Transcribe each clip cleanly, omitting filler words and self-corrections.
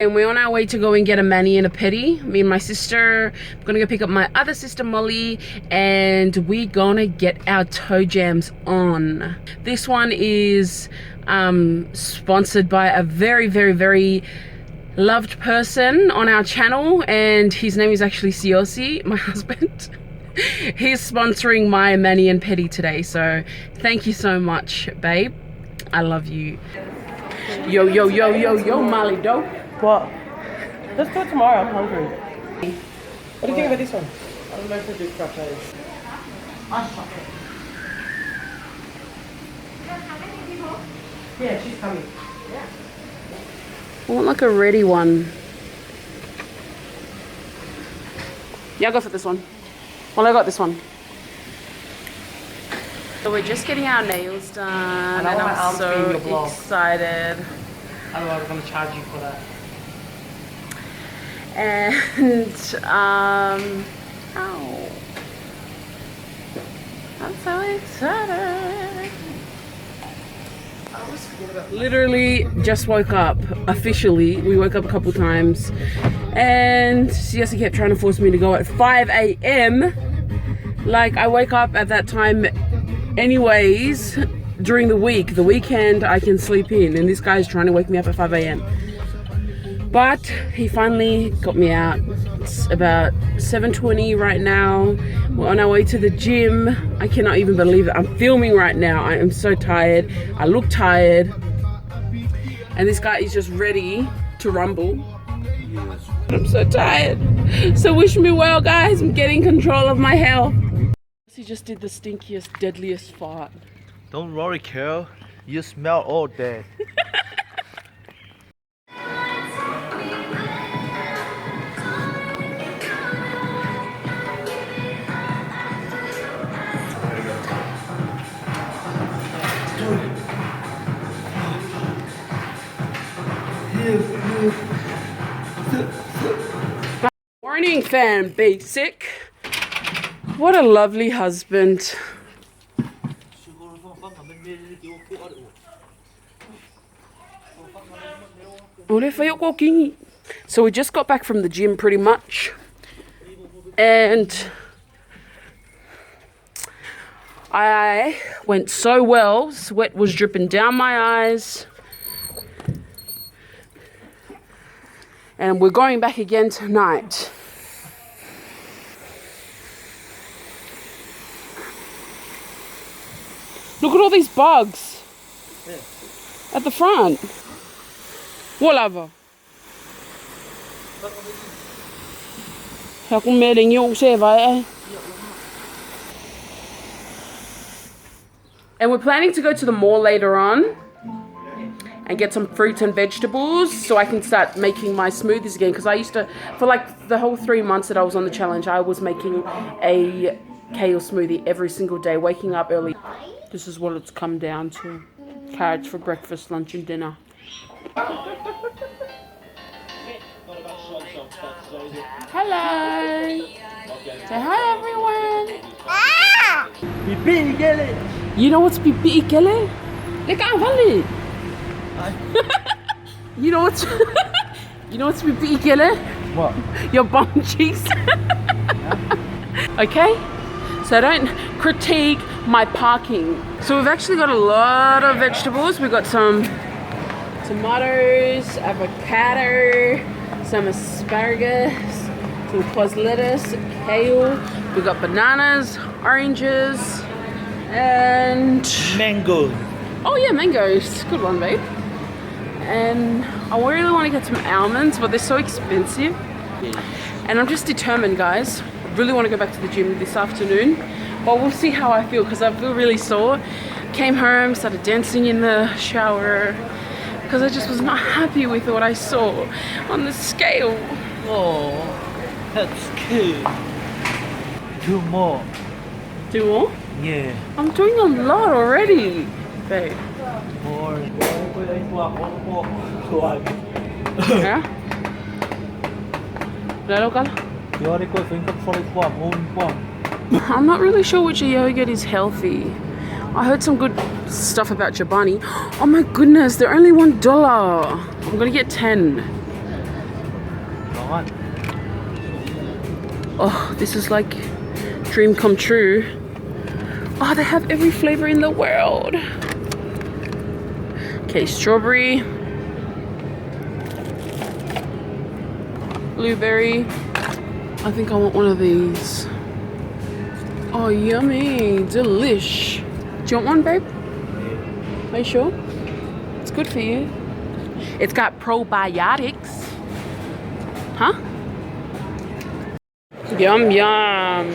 And we're on our way to go and get a mani and a pedi. Me and my sister. I'm gonna go pick up my other sister Molly, and we're gonna get our toe jams on. This one is sponsored by a very, very, very loved person on our channel, and his name is actually Siosi, my husband. He's sponsoring my mani and pedi today, so thank you so much, babe. I love you. Yo, yo, yo, yo, yo, Molly, dope. What? Let's do it tomorrow. I'm hungry. What do you think about this one? I don't know if we do frappes. Yeah, she's coming. Yeah. I want like a ready one. Yeah, I'll go for this one. Well, I got this one. So we're just getting our nails done, and I'm so excited. Otherwise, we're going to charge you for that. And ow, I'm so excited. Literally just woke up. Officially, we woke up a couple times, and Siesta kept trying to force me to go at 5 a.m. Like, I wake up at that time anyways during the week. The weekend I can sleep in, and this guy's trying to wake me up at 5 a.m. But he finally got me out. It's about 7:20 right now. We're on our way to the gym. I cannot even believe it. I'm filming right now. I am so tired. I look tired. And this guy is just ready to rumble. I'm so tired. So wish me well, guys. I'm getting control of my health. He just did the stinkiest, deadliest fart. Don't worry, Carol. You smell all dead. Morning, fan basic. What a lovely husband. So we just got back from the gym pretty much, and I went so well. Sweat was dripping down my eyes, and we're going back again tonight. Look at all these bugs at the front. Whatever. Sao con mê đình nhung xe vậy? And we're planning to go to the mall later on and get some fruits and vegetables so I can start making my smoothies again, because I used to, for like the whole 3 months that I was on the challenge, I was making a kale smoothie every single day, waking up early. This is what it's come down to. Carrots for breakfast, lunch and dinner. Hello. Say hi, everyone. Ah! You know what's pipi ikele? Look at Holly. You know what's you know what's pipi ikele? What? Your bum cheeks. Okay? So don't critique my parking. So we've actually got a lot of vegetables. We've got some tomatoes, avocado, some asparagus, some cos lettuce, kale. We've got bananas, oranges, and Mango. oh yeah, mangoes. Good one, babe. And I really want to get some almonds, but they're so expensive. And I'm just determined, guys. I really want to go back to the gym this afternoon, but we'll see how I feel, because I feel really sore. Came home, started dancing in the shower, because I just was not happy with what I saw on the scale. Oh, that's good. 2 more. 2 more? Yeah. I'm doing a lot already, babe. More. Yeah? Local? I'm not really sure which yogurt is healthy. I heard some good stuff about Chobani. Oh my goodness, they're only $1. I'm gonna get 10. Oh, this is like dream come true. Oh, they have every flavor in the world. Okay, strawberry, blueberry. I think I want one of these. Oh, yummy, delish. Do you want one, babe? Are you sure? It's good for you. It's got probiotics. Huh? Yum, yum.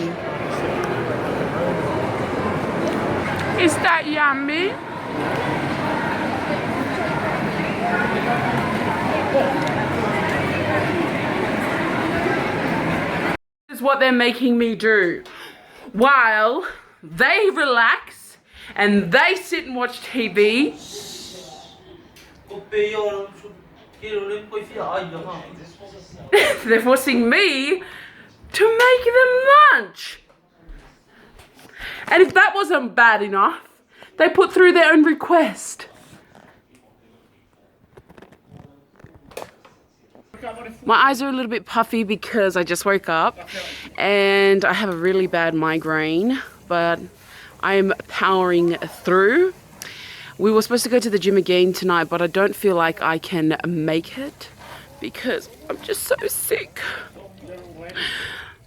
Is that yummy? This is what they're making me do. While they relax and they sit and watch TV. They're forcing me to make them lunch. And if that wasn't bad enough, they put through their own request. My eyes are a little bit puffy because I just woke up and I have a really bad migraine, but I'm powering through. We were supposed to go to the gym again tonight, but I don't feel like I can make it because I'm just so sick.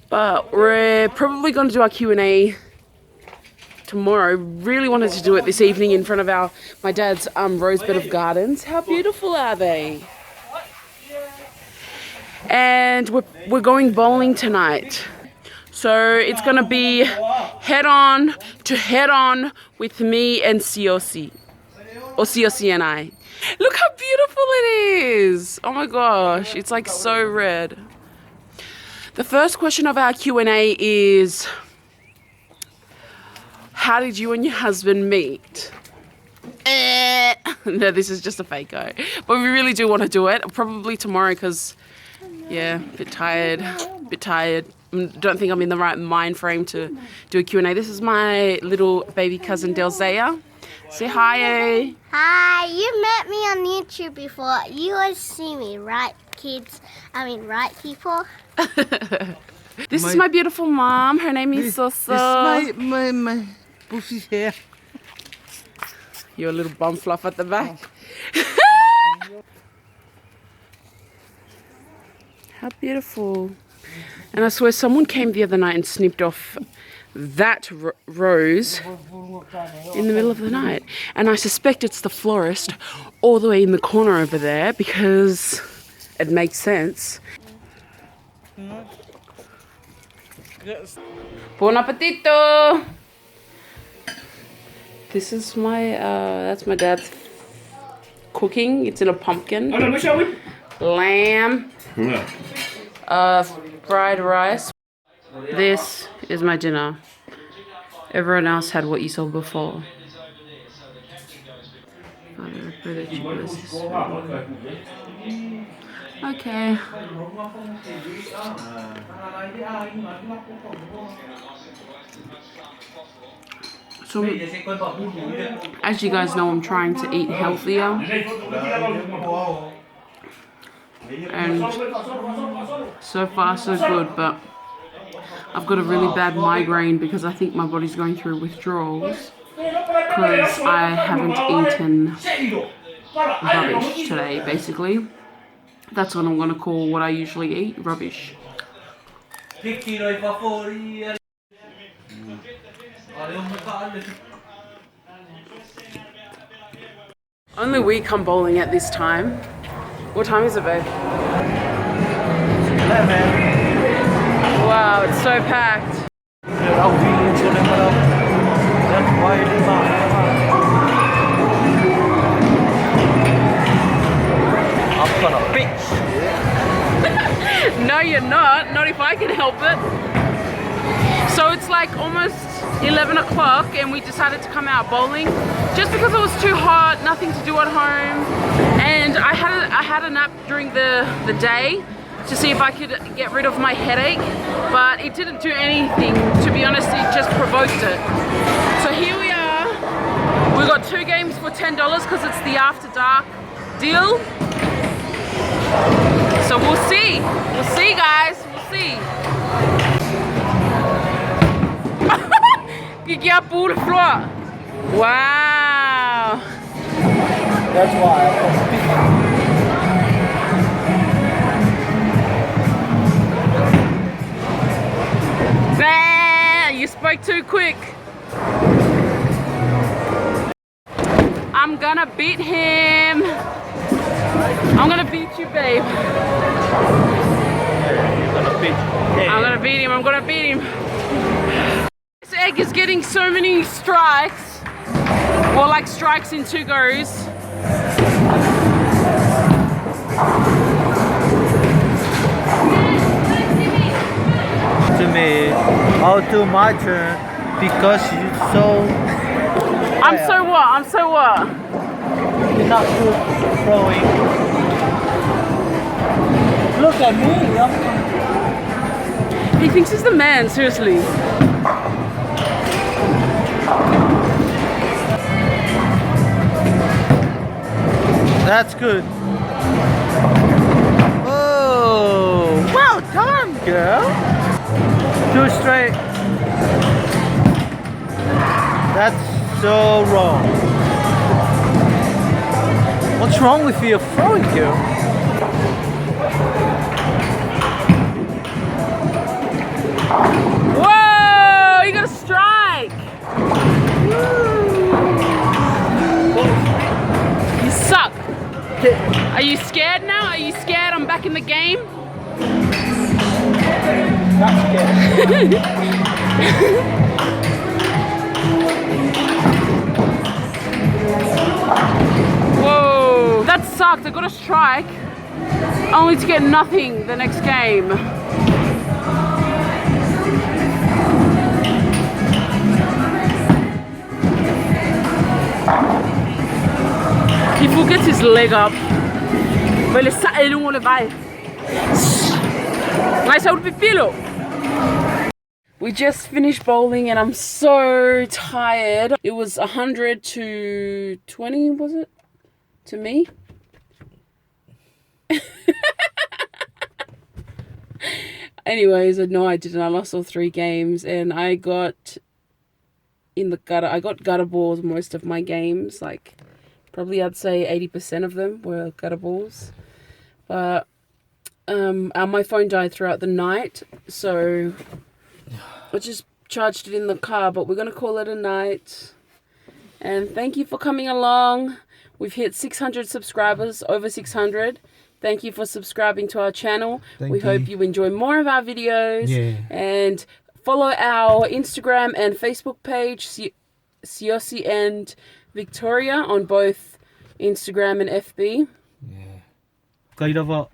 But we're probably going to do our Q&A tomorrow. Really wanted to do it this evening in front of my dad's rose bed of gardens. How beautiful are they? And we're going bowling tonight. So it's going to be head on with me and COC. Or COC and I. Look how beautiful it is. Oh my gosh, it's like so red. The first question of our Q&A is, how did you and your husband meet? No, this is just a fake-o. But we really do want to do it. Probably tomorrow because, yeah, a bit tired. Don't think I'm in the right mind frame to do a Q&A. This is my little baby cousin Delzea. Say hi, eh? Hi, you met me on YouTube before. You always see me, right, kids? I mean, right, people? This is my beautiful mom. Her name is Soso. This is my pussy's hair. Your little bum fluff at the back. How beautiful. And I swear someone came the other night and snipped off that rose in the middle of the night. And I suspect it's the florist all the way in the corner over there because it makes sense. Buon appetito! This is that's my dad's cooking. It's in a pumpkin. Lamb. Fried rice. This is my dinner. Everyone else had what you saw before. Okay. So, as you guys know, I'm trying to eat healthier. And so far so good, but I've got a really bad migraine because I think my body's going through withdrawals because I haven't eaten rubbish today, basically. That's what I'm going to call what I usually eat, rubbish. Only we come bowling at this time. What time is it, babe? Wow, it's so packed. I'm gonna bitch. No, you're not. Not if I can help it. So it's like almost 11 o'clock and we decided to come out bowling just because it was too hot, nothing to do at home. And I had a nap during the day to see if I could get rid of my headache, but it didn't do anything. To be honest, it just provoked it. So here we are. We got 2 games for $10 because it's the after dark deal. So we'll see We'll see, guys. We'll see. Kiki a pour le floor. Wow. That's why. You spoke too quick. I'm gonna beat him. I'm gonna beat you, babe. I'm gonna beat him. I'm gonna beat him. This egg is getting so many strikes, or like strikes in 2 goes. To me, I'll do my turn because you're so. I'm so what? I'm so what? You're not good throwing. Look at me. He thinks he's the man, seriously. That's good. Oh, well done, girl. 2 straight. That's so wrong. What's wrong with your throwing, girl? Whoa! You got a strike. You suck. Are you scared now? Are you scared I'm back in the game? Not scared. Whoa, that sucked. I got a strike only to get nothing the next game. Il faut get his leg up. Mais le sa est long le vai. Nice out with filo. We just finished bowling and I'm so tired. It was 100 to 20, was it? To me? Anyways, no, I didn't. I lost all 3 games and I got in the gutter. I got gutter balls most of my games. Like, probably I'd say 80% of them were gutter balls. But my phone died throughout the night, so I just charged it in the car, but we're going to call it a night. And thank you for coming along. We've hit 600 subscribers, over 600. Thank you for subscribing to our channel. We hope you enjoy more of our videos. Yeah. And follow our Instagram and Facebook page, Siosi and Victoria, on both Instagram and FB. Yeah. Kay dawa.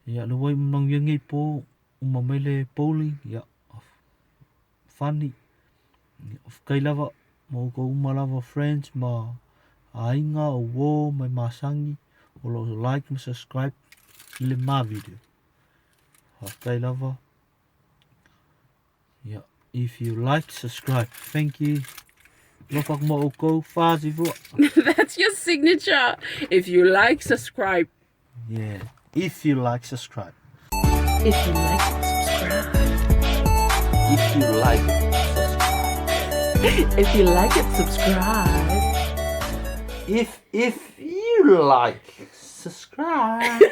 Ya luway mang yengi po umamele bowling ya funny. Kay lava mo ko umalava friends ma ainga o wo mai masangi o lo like and subscribe le ma video. Kay lava. Yeah, if you like, subscribe. Thank you. Lopak mo oko fazi vo. That's your signature. If you like, subscribe. Yeah. If you like, subscribe. If you like it, subscribe. If you like it, subscribe. If you like it, subscribe. If you like, subscribe.